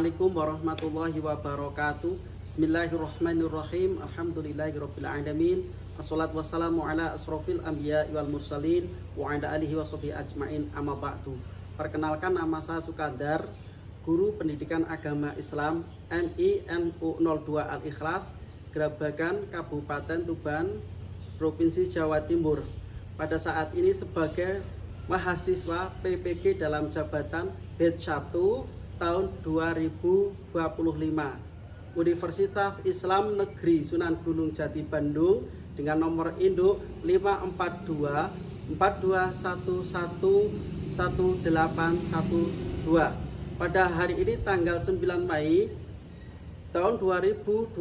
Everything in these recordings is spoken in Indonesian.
Assalamualaikum warahmatullahi wabarakatuh. Bismillahirrahmanirrahim. Alhamdulillahirabbil alamin. Assalatu wassalamu ala asrofil anbiya wal mursalin wa ala alihi washabihi ajmain, amma ba'du. Perkenalkan, nama saya Sukandar, guru pendidikan agama Islam MINU 02 Al-Ikhlas, Grabagan, Kabupaten Tuban, Provinsi Jawa Timur. Pada saat ini sebagai mahasiswa PPG dalam jabatan batch 1 tahun 2025 Universitas Islam Negeri Sunan Gunung Jati Bandung dengan nomor induk 542 42111812. Pada hari ini tanggal 9 Mei tahun 2025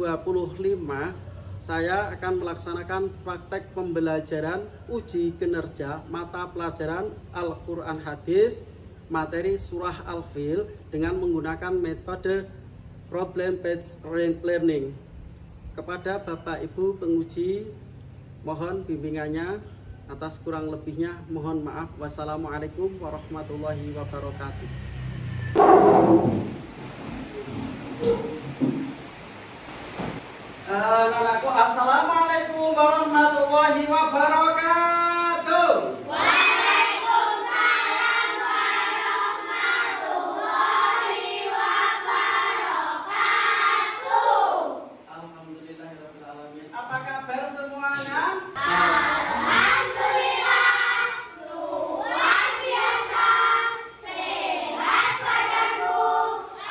saya akan melaksanakan praktek pembelajaran uji kinerja mata pelajaran Al-Quran Hadis materi surah Al-Fil dengan menggunakan metode problem based learning. Kepada Bapak Ibu penguji, mohon bimbingannya. Atas kurang lebihnya mohon maaf. Wassalamualaikum warahmatullahi wabarakatuh. Anakku, assalamualaikum warahmatullahi wabarakatuh. Waalaikumsalam warahmatullahi wabarakatuh. Alhamdulillahirabbil alamin. Apa kabar semuanya? Alhamdulillah, luar biasa, sehat badanku,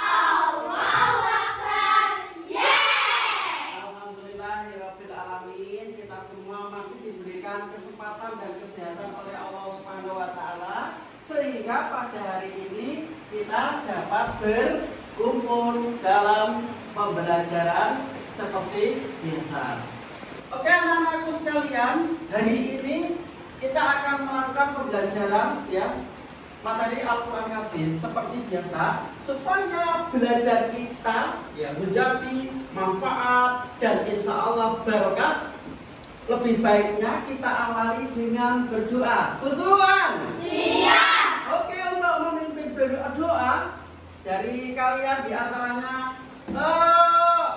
Allahu Akbar, yes. Alhamdulillahirabbil alamin. Kita semua masih diberikan kesempatan dan kesehatan oleh Allah Subhanahu wa taala sehingga pada hari ini kita dapat berkumpul dalam pembelajaran seperti biasa. Oke anak-anakku sekalian, hari ini kita akan melakukan pembelajaran materi Al-Quran Hadis seperti biasa supaya belajar kita menjadi manfaat dan insya Allah barokah. Lebih baiknya kita awali dengan berdoa. Khusuan Siap. oke, untuk memimpin berdoa dari kalian diantaranya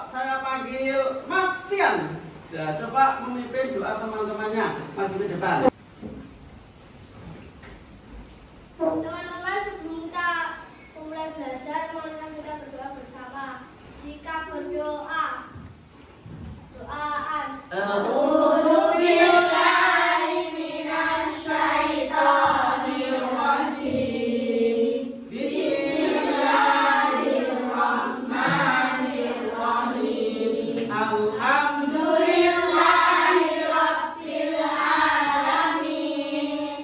saya panggil Mas Fian. Ya, coba memimpin doa teman-temannya, maju ke depan. Teman-teman, sebelum kita mulai belajar, marilah kita berdoa bersama. Sikap berdoa. Doaan. A'udzu billahi minasy syaithanir rajim. Bismillahirrahmanirrahim. Alhamdulillahi Rabbil alamin.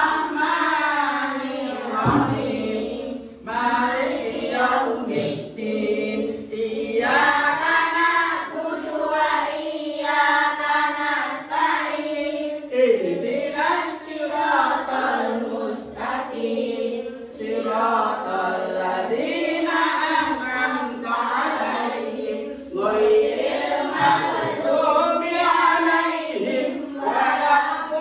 Ar-Rahmanir Rahim. Maliki yaumiddin. Iyyaka Na'budu wa iyyaka nasta'in. ihdinas siratal mustaqim. Siratal ladzina an'amta 'alaihim ghairil maghdubi 'alaihim waladdallin.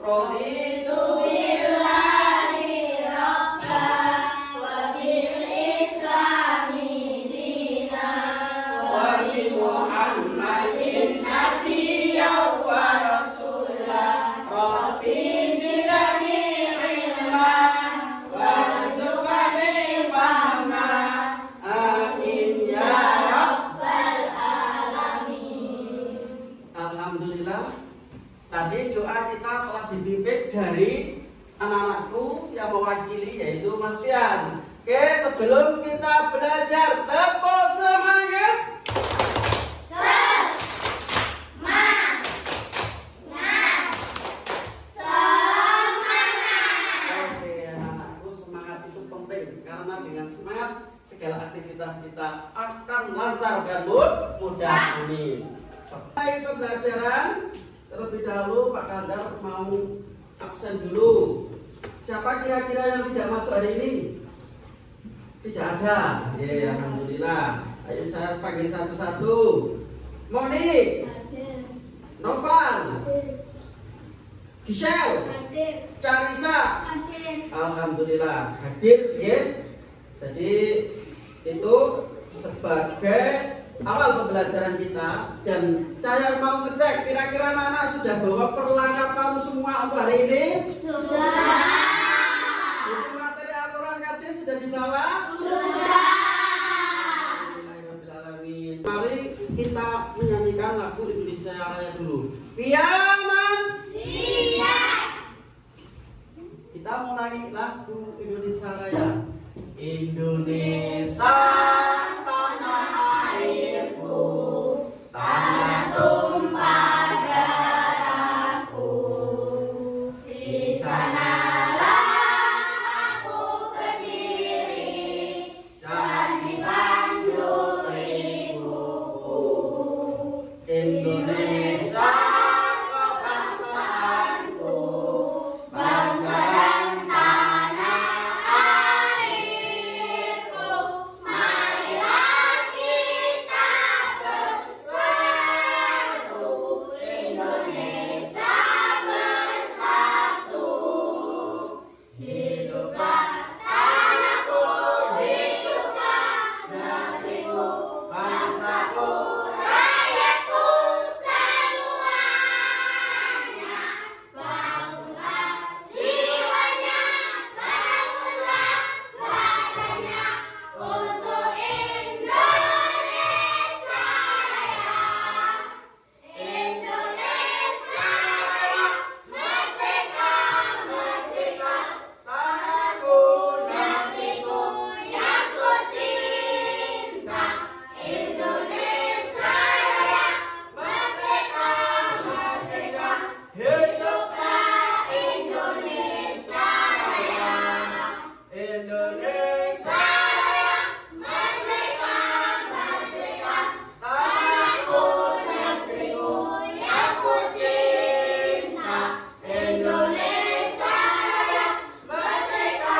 Raditu Billahi rabban wa bil islami dinan wa bi Muhammadin nabiyyan wa rasulan. Rabbi zidni ilman warzuqni fahman. Amin ya rabbal alamin. Alhamdulillah, tadi doa kita telah dipimpin dari anak-anakku yang mewakili yaitu Mas Fian. Oke, sebelum kita belajar, tepuk semangat. Oke, anak-anakku, semangat itu penting karena dengan semangat segala aktivitas kita akan lancar dan mudah. Amin. Mulai pembelajaran. Terlebih dahulu Pak Kandar mau absen dulu. Siapa kira-kira yang tidak masuk hari ini? Tidak ada. Ya, alhamdulillah. Ayo saya panggil satu-satu. Moni, Novan, Gisel, Hadir. Carisa, Hadir. alhamdulillah hadir ya. Jadi itu sebagai awal pembelajaran kita, dan saya mau ngecek kira-kira anak-anak sudah bawa perlengkapan semua untuk hari ini. Sudah. Buku materi Al-Quran Hadis sudah dibawa? Sudah. Alhamdulillahirrahmanirrahim. Mari kita menyanyikan lagu Indonesia Raya dulu. Kiaman. Siap. Kita mulai lagu Indonesia Raya. Indonesia tanah airku, tanah Tumpah darahku, di sanalah aku berdiri dan dipandu ibuku. Indonesia kebangsaanku, Bangsa dan tanah airku, marilah kita bersatu, Indonesia bersatu. Hiduplah tanahku, hiduplah negeriku, bangsaku, rakyatku semuanya. Bangunlah jiwanya, bangunlah badannya untuk Indonesia Raya. Indonesia Raya, merdeka, merdeka, tanahku negeriku yang ku cinta. Indonesia Raya, merdeka, merdeka, hiduplah Indonesia Raya. Indonesia Raya, merdeka, merdeka, tanahku negeriku yang ku cinta. Indonesia Raya, merdeka,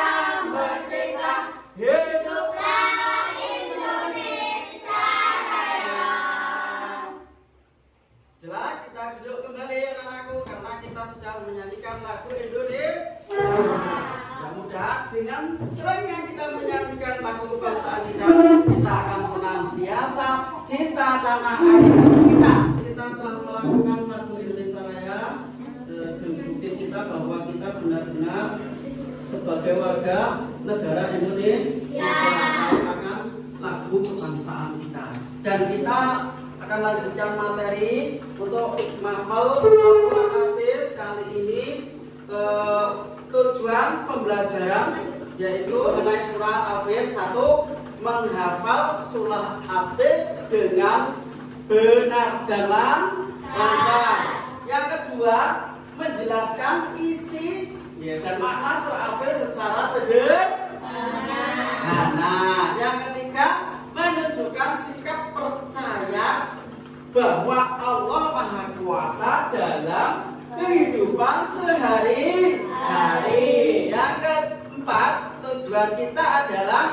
merdeka, hiduplah Indonesia Raya. Jelas kita duduk kembali anak-anakku, karena kita sedang menyanyikan lagu Indonesia. Mudah-mudahan dengan seringnya kita menyanyikan lagu kebangsaan kita, kita akan senantiasa cinta tanah air kita. Kita telah melakukan lagu Indonesia Raya sebagai bukti cinta bahwa kita benar-benar sebagai warga negara Indonesia melakukan lagu kebangsaan kita. Dan kita akan lanjutkan materi untuk mahfal Al-Quran Hadis kali ini. Tujuan pembelajaran yaitu mengenai surah Al-Fil. 1. Menghafal surah Al-Fil dengan benar dan lancar. Yang kedua, menjelaskan isi dan makna surah Al-Fil secara sederhana. Yang ketiga, menunjukkan sikap percaya bahwa Allah Maha Kuasa dalam kehidupan sehari-hari. Yang keempat, tujuan kita adalah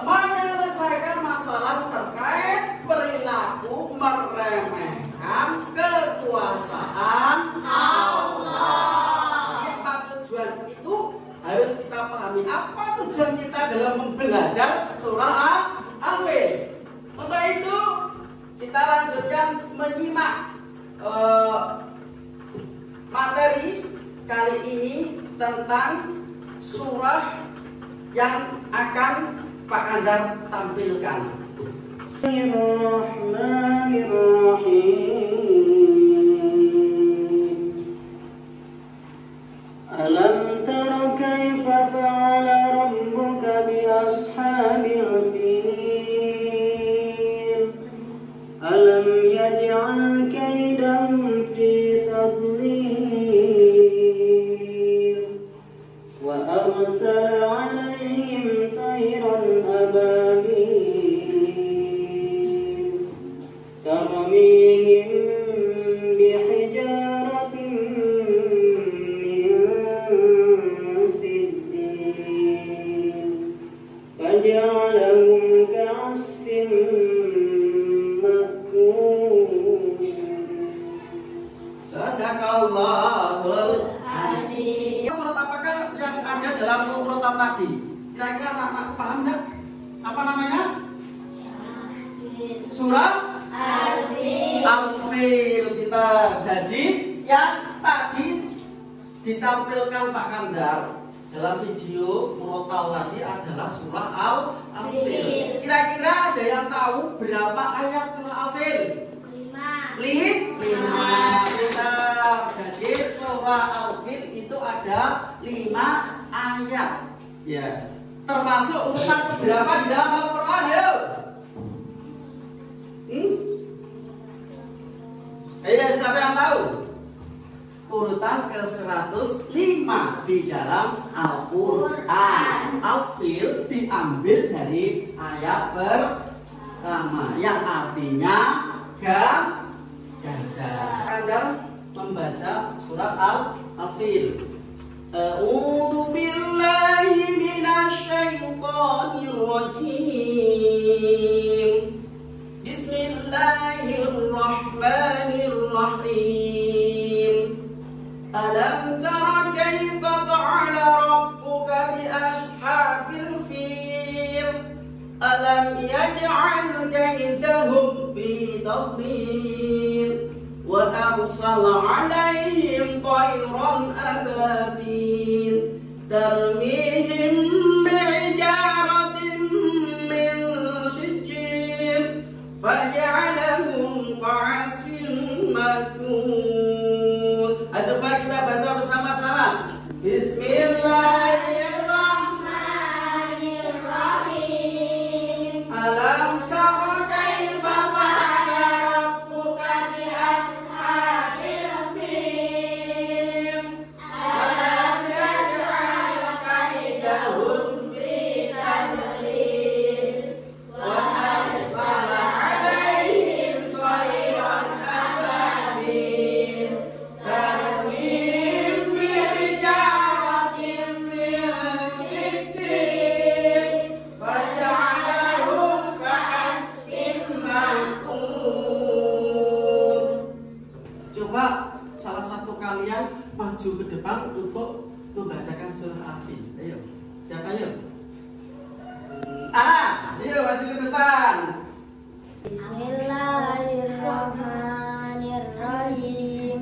menyelesaikan masalah terkait perilaku meremehkan kekuasaan Allah. Empat tujuan itu harus kita pahami. Apa tujuan kita dalam belajar surah Al-Fil? Untuk itu kita lanjutkan menyimak materi kali ini tentang surah yang akan Pak Andar tampilkan. Alam tara kaifa fa'ala rabbuka bi ashabil fil. Alam yaj'al kaydahum fi tadlil wa arsala 'alayhim tayran ababil tarmihim apa namanya? Surah Al-Fil. Kita jadi yang tadi ditampilkan Pak Kandar dalam video murotal tadi adalah surah Al-Fil. Kira-kira ada yang tahu berapa ayat surah Al-Fil? 5. Jadi surah Al-Fil itu ada 5 ayat. Ya. Termasuk urutan keberapa di dalam Al-Quran? Ayo. Siapa yang tahu? Urutan ke-105 di dalam Al-Quran. Al-Fil diambil dari ayat pertama yang artinya gajah. Kandar membaca surat Al-Fil. A'udzu billahi minasyaitonir rajim. Bismillahirrahmanirrahim. Alam tara kaifa fa'ala rabbuka bi ashabil fil? Alam yaj'al kaydahum fi tadlil wa arsala 'alayhim tayran ababil tarmihim bi'ijaratin min sijil faj'alahum ka'asfin makun. Coba kita baca bersama-sama. Bismillahirrahmanirrahim. Alam tara kaifa fa'ala rabbuka bi ashabil fil? Alam yaj'al kaydahum fi tadlil wa arsala 'alayhim tayran ababil tarmihim bi'ijaratin min sijil faj'alahum ka'asfin ma'kul. Coba salah satu kalian maju ke depan untuk membacakan surah Al-Fil. Ayo, siapa yuk? Ayo maju ke depan. Bismillahirrahmanirrahim.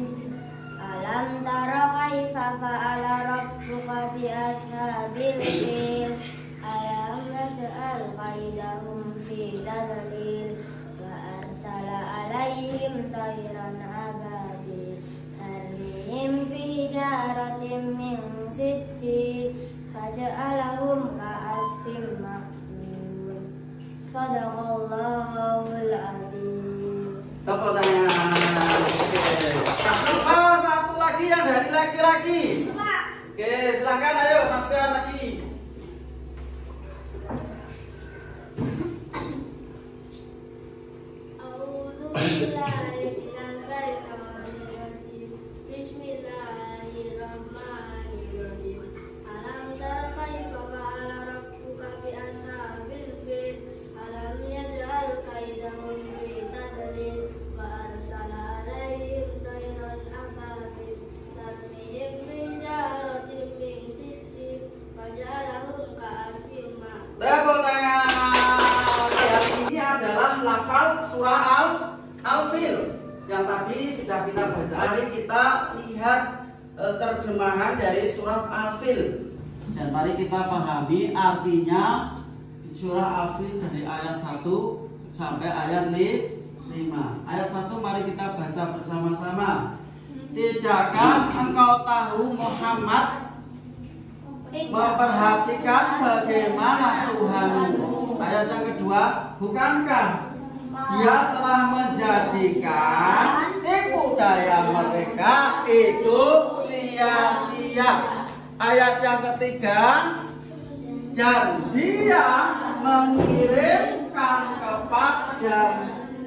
Alam tara kaifa fa'ala rabbuka bi ashabil fil? Alam yaj'al kaydahum fi tadlil wa arsala 'alayhim tayran ababil tarmihim bi hijaratin min sijil faj'alahum ka'asfin ma'kul. Shadaqallahul azim. Tepuk tangan. Satu lagi yang dari laki-laki. Oke, silakan ayo masukkan lagi. A'udzu billahi minasy syaithanir rajim. Bismillahirrahmanirrahim. Alam tara kaifa fa'ala rabbuka bi ashabil fil? Alam yaj'al kaydahum fi tadlil wa arsala 'alayhim tayran ababil tarmihim bijaratin min sijil faj'alahum ka'asfin ma'kul. Tepuk tangan. Yang ini adalah lafal surah Al-Fil yang tadi sudah kita baca. Mari kita lihat terjemahan dari surah Al-Fil dan mari kita pahami artinya surah Al-Fil dari ayat 1 sampai ayat 5. Ayat 1 mari kita baca bersama-sama. Tidakkah engkau tahu Muhammad memperhatikan bagaimana Tuhanmu? Ayat yang kedua, bukankah Dia telah menjadikan tipu daya mereka itu sia-sia? Ayat yang ketiga, dan Dia mengirimkan kepada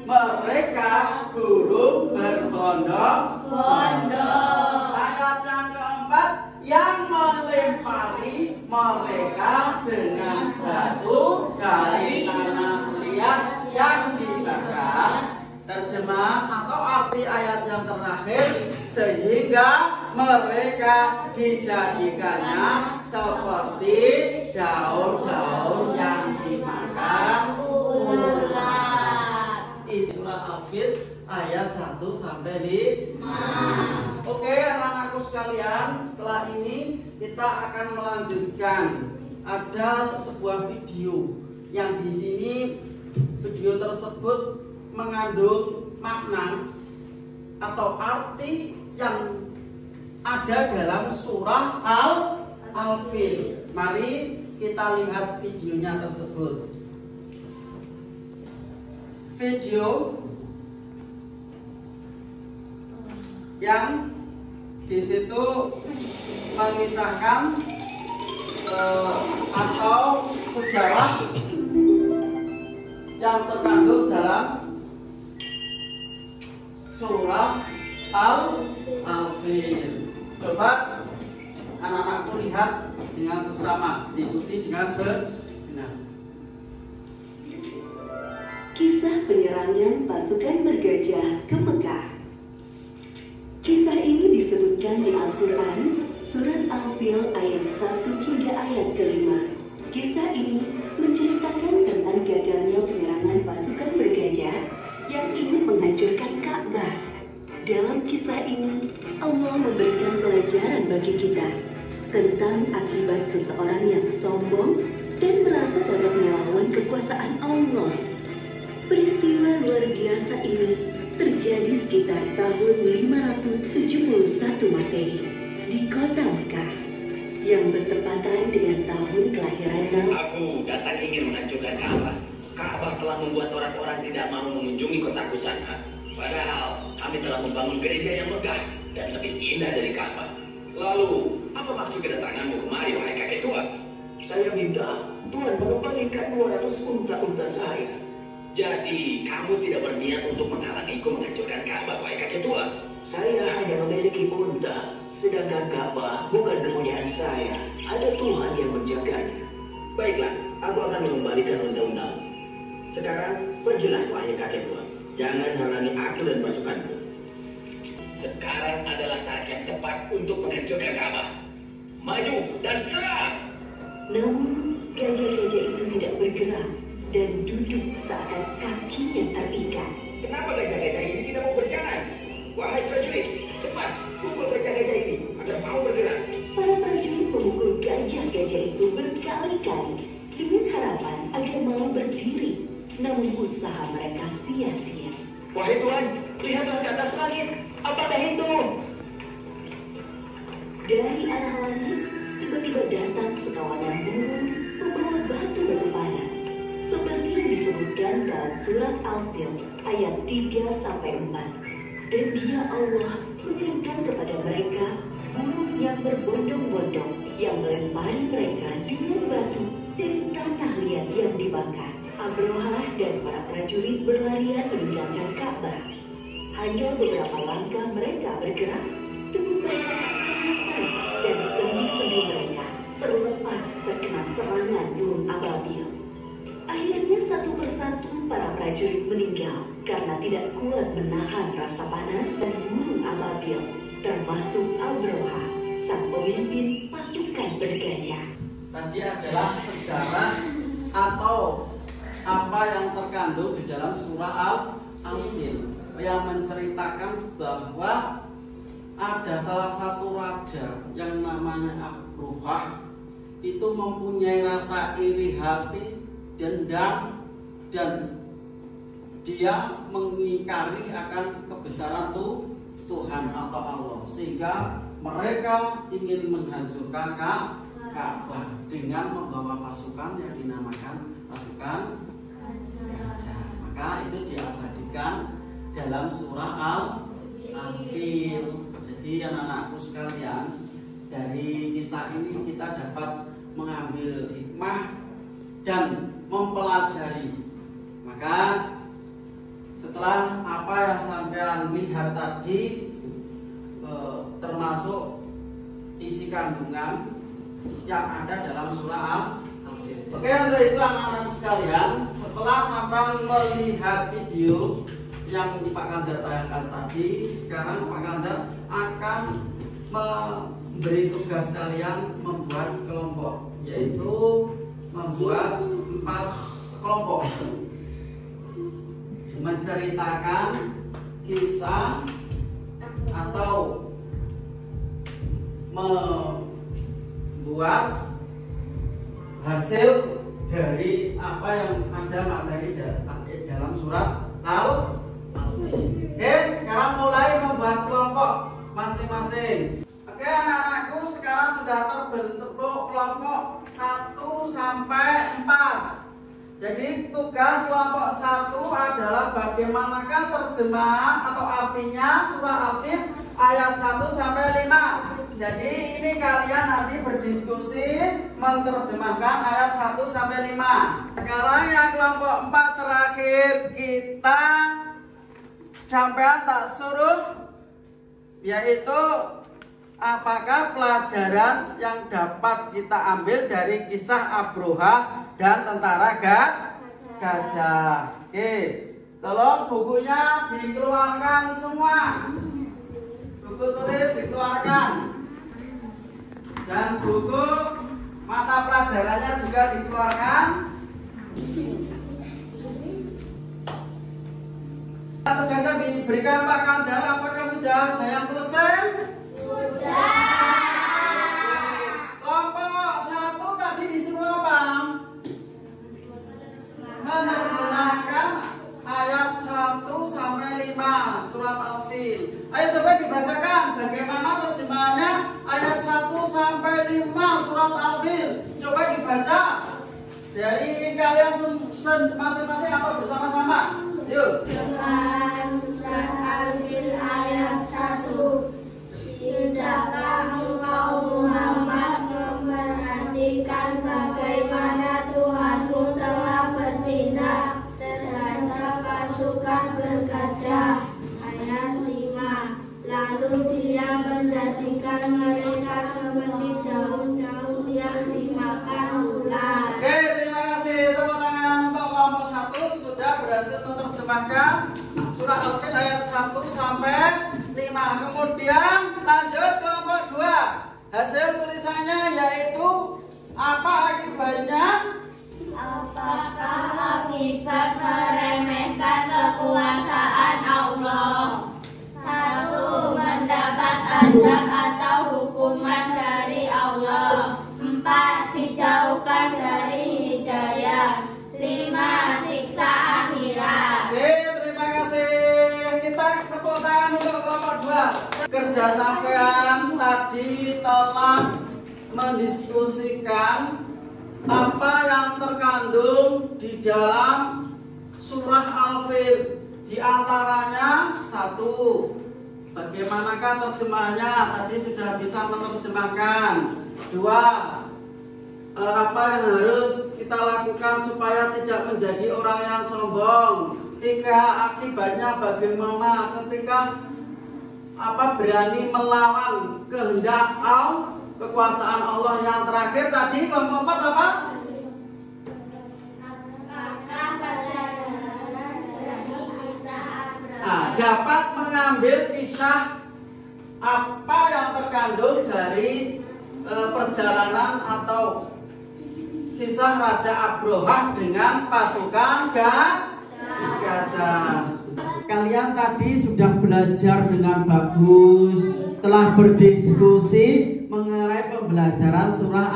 mereka burung berbondong-bondong. Ayat yang keempat, yang melempari mereka dengan batu dari tanah liat yang dibakar. Terjemahan atau arti ayat yang terakhir, sehingga mereka dijadikannya seperti daun-daun yang dimakan bulat. Ini surah Al-Fil ayat 1 sampai 5. Oke, anak-anakku sekalian, setelah ini kita akan melanjutkan. Ada sebuah video yang di sini video tersebut mengandung makna atau arti yang ada dalam surah Al-Fil. Mari kita lihat videonya tersebut. Video yang di situ mengisahkan atau sejarah yang terkandung dalam surah Al-Fil. Coba anak-anakku lihat dengan sesama, diikuti dengan benar. Kisah penyerangan pasukan bergajah ke Mekah. Kisah ini disebutkan di Al-Quran, surat Al-Fil ayat 1 hingga ayat ke-5. Kisah ini menceritakan tentang gagalnya penyerangan pasukan bergajah yang ingin menghancurkan Ka'bah. Dalam kisah ini, Allah memberikan pelajaran bagi kita tentang akibat seseorang yang sombong dan merasa dapat melawan kekuasaan Allah. Peristiwa luar biasa ini terjadi sekitar tahun 571 Masehi di kota Mekah yang bertepatan dengan tahun kelahiran Nabi. Aku datang ingin menghancurkan Ka'bah. Ka'bah telah membuat orang-orang tidak mau mengunjungi kotaku sana. Padahal kami telah membangun gereja yang megah dan lebih indah dari Ka'bah. Lalu, apa maksud kedatanganmu kemari, wahai kakek tua? Saya minta Tuhan mengembalikan 200 unta-unta saya. Jadi, kamu tidak berniat untuk menghalangiku menghancurkan Ka'bah, wahai kakek tua? Saya hanya memiliki unta, sedangkan Ka'bah bukan kepunyaan saya. Ada Tuhan yang menjaganya. Baiklah, aku akan mengembalikan unta-unta. Sekarang, pergilah, wahai kakek tua. Jangan halangi aku dan pasukanku. Sekarang adalah saat yang tepat untuk menghancurkan Ka'bah. Maju dan serang! Namun, gajah-gajah itu tidak bergerak dan duduk seakan kakinya terikat. Kenapa gajah-gajah ini tidak mau berjalan? Wahai prajurit, cepat pukul gajah-gajah ini agar mau bergerak. Para prajurit memukul gajah-gajah itu berkali-kali dengan harapan agar mau berdiri. Namun usaha mereka sia-sia. Wahai Tuhan, lihatlah ke atas langit. Apakah itu? Dari arah langit, tiba-tiba datang sekawanan burung membawa batu-batu panas. Seperti yang disebutkan dalam surat Al-Fil ayat 3-4. Dan Dia Allah mengirimkan kepada mereka burung yang berbondong-bondong yang melempari mereka dengan batu dari tanah liat yang dibakar. Abrohah dan para prajurit berlarian meninggalkan Ka'bah. Hanya beberapa langkah mereka bergerak, tubuh mereka terkesan dan sendi-sendi mereka terlepas terkena serangan burung ababil. Akhirnya satu persatu para prajurit meninggal karena tidak kuat menahan rasa panas dan burung ababil, termasuk Abrohah, sang pemimpin pasukan bergajah. Tadi adalah sejarah atau apa yang terkandung di dalam surah Al-Fil yang menceritakan bahwa ada salah satu raja yang namanya Abrohah itu mempunyai rasa iri hati, dendam, dan dia mengingkari akan kebesaran Tuhan atau Allah, sehingga mereka ingin menghancurkan Ka'bah dengan membawa pasukan yang dinamakan pasukan gajah. Maka itu diabadikan dalam surah Al-Fil. Jadi anak-anakku sekalian, dari kisah ini kita dapat mengambil hikmah dan mempelajari. Maka setelah apa yang sampean lihat tadi, termasuk isi kandungan yang ada dalam surah Al-Fil. Oke, untuk itu anak-anak sekalian, setelah sampean melihat video yang Pak Kandar tayangkan tadi, sekarang Pak Kandar akan memberi tugas kalian membuat kelompok, yaitu membuat 4 kelompok menceritakan kisah atau membuat hasil dari apa yang ada materi dalam surat Al-Fil. Oke, sekarang mulai membuat kelompok masing-masing. Oke, anak-anakku sekarang sudah terbentuk kelompok 1 sampai 4. Jadi tugas kelompok 1 adalah bagaimanakah terjemahan atau artinya surah Al-Fil ayat 1 sampai 5. Jadi ini kalian nanti berdiskusi menerjemahkan ayat 1 sampai 5. Sekarang yang kelompok 4 terakhir kita sampean tak suruh, yaitu apakah pelajaran yang dapat kita ambil dari kisah Abroha dan tentara gajah. Oke, tolong bukunya dikeluarkan semua. Buku tulis dikeluarkan. Dan buku mata pelajarannya juga dikeluarkan. Tugasnya diberikan Pak Kandar, apakah sudah ada yang selesai? Kelompok 1 tadi disuruh apa? Menerjemahkan ayat 1 sampai 5 surat Al-Fil. Ayo coba dibacakan bagaimana terjemahannya ayat 1 sampai 5 surat Al-Fil. Coba dibaca dari kalian masing-masing atau bersama-sama. Yuk. Terjemahan surat Al-Fil ayat 1. Tidakkah engkau Muhammad memperhatikan bagaimana Tuhanmu telah bertindak terhadap pasukan bergajah? Ayat 5. Lalu dia menjadikan mereka seperti daun-daun yang dimakan ular. Oke, terima kasih. Tepuk tangan untuk kelompok 1 sudah berhasil menerjemahkan surah Al-Fil ayat 1 sampai 5. Kemudian lanjut kelompok 2. Hasil tulisannya yaitu apa akibatnya? Apakah akibat meremehkan kekuasaan Allah? 1. Mendapat azab atau hukuman dari Allah. 4. Dijauhkan dari hidayah. 5. Siksa akhirat. Oke, terima kasih. Kita tepuk tangan untuk kelompok 2. Kerja sampean tadi telah mendiskusikan apa yang terkandung di dalam surah Al-Fil. Di antaranya 1. Bagaimanakah terjemahannya? Tadi sudah bisa menerjemahkan. 2. Apa yang harus kita lakukan supaya tidak menjadi orang yang sombong? 3. Akibatnya bagaimana ketika berani melawan kehendak Allah, kekuasaan Allah. Yang terakhir tadi kelompok 4 apa? Dapat mengambil kisah apa yang terkandung dari perjalanan atau kisah Raja Abroha dengan pasukan gajah. Kalian tadi sudah belajar dengan bagus, telah berdiskusi mengenai pembelajaran surah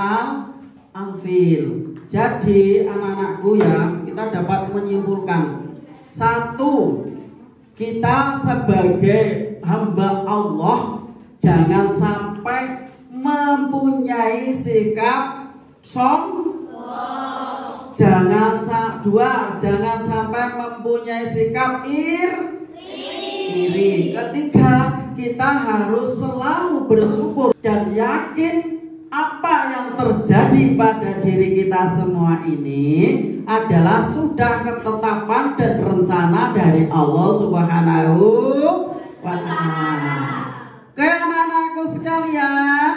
Al-Fil. Jadi anak-anakku ya, kita dapat menyimpulkan 1. Kita sebagai hamba Allah jangan sampai mempunyai sikap sombong. Jangan sampai mempunyai sikap iri. Ketiga, kita harus selalu bersyukur dan yakin apa yang terjadi pada diri kita semua ini adalah sudah ketetapan dan rencana dari Allah Subhanahu wa Ta'ala. Oke, anak-anakku sekalian,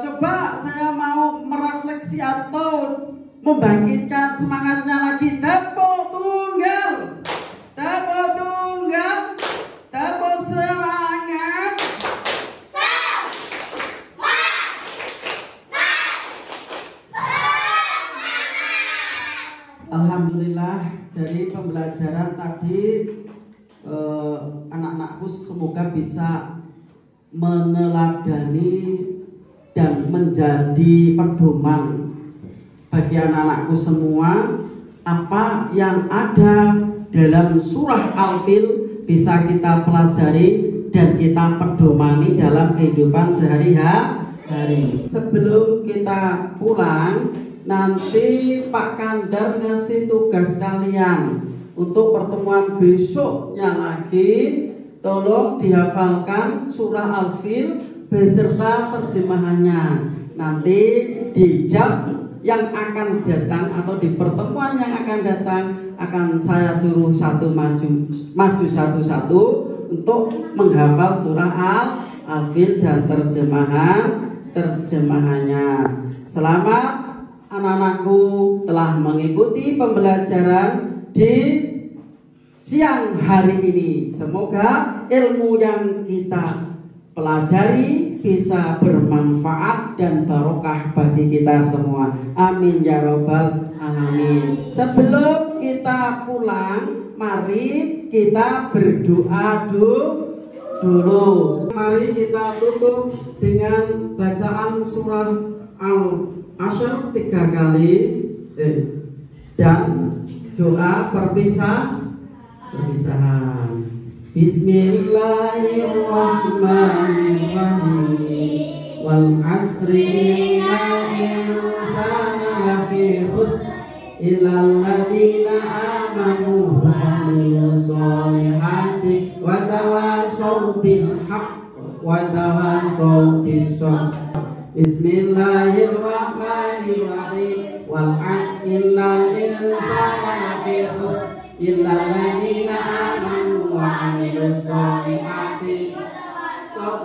coba saya mau merefleksi atau membangkitkan semangatnya lagi. Tepuk tunggal, tepuk tunggal, tepuk semangat. Alhamdulillah dari pembelajaran tadi anak-anakku semoga bisa meneladani dan menjadi pedoman bagi anak-anakku semua. Apa yang ada dalam surah Al-Fil bisa kita pelajari dan kita pedomani dalam kehidupan sehari-hari. Sebelum kita pulang, nanti Pak Kandar ngasih tugas kalian untuk pertemuan besoknya lagi. Tolong dihafalkan surah Al-Fil beserta terjemahannya. Nanti di jam yang akan datang atau di pertemuan yang akan datang akan saya suruh maju satu-satu untuk menghafal surah Al-Fil dan terjemahannya. Selamat anak-anakku telah mengikuti pembelajaran di siang hari ini. Semoga ilmu yang kita pelajari bisa bermanfaat dan barokah bagi kita semua. Amin ya robbal alamin. Sebelum kita pulang, mari kita berdoa dulu. Mari kita tutup dengan bacaan surah Al-Ashr 3 kali dan doa perpisahan. Bismillahirrahmanirrahim. Wal asri innal insana lafi khusr illal ladzina amanu wa amilus solihati wa tawassaw bil haqq wa tawassaw bis sabr. Bismillahirrahmanirrahim. Wal asri innal insana lafi khusr illal ladzina amanu wa amilus solihati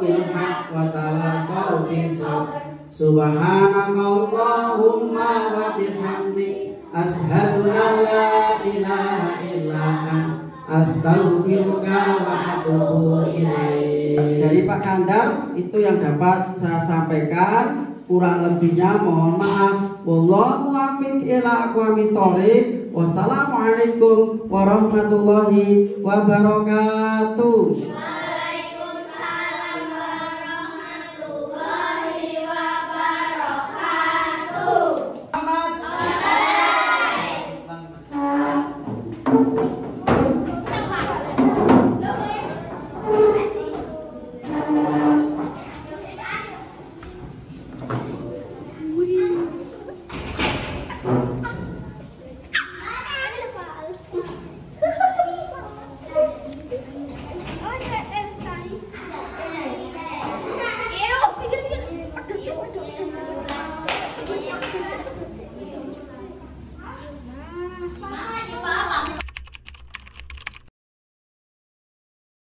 bil haqq wa tawassaw bis sabr. Subhanakallahumma wa bihamdik asyhadu an la ilaha illa anta astaghfiruka wa atubu ilaik. Dari Pak Kandar itu yang dapat saya sampaikan. Kurang lebihnya mohon maaf. Wallahu muwaffiq ila aqwamit thoriq. Wassalamualaikum warahmatullahi wabarakatuh.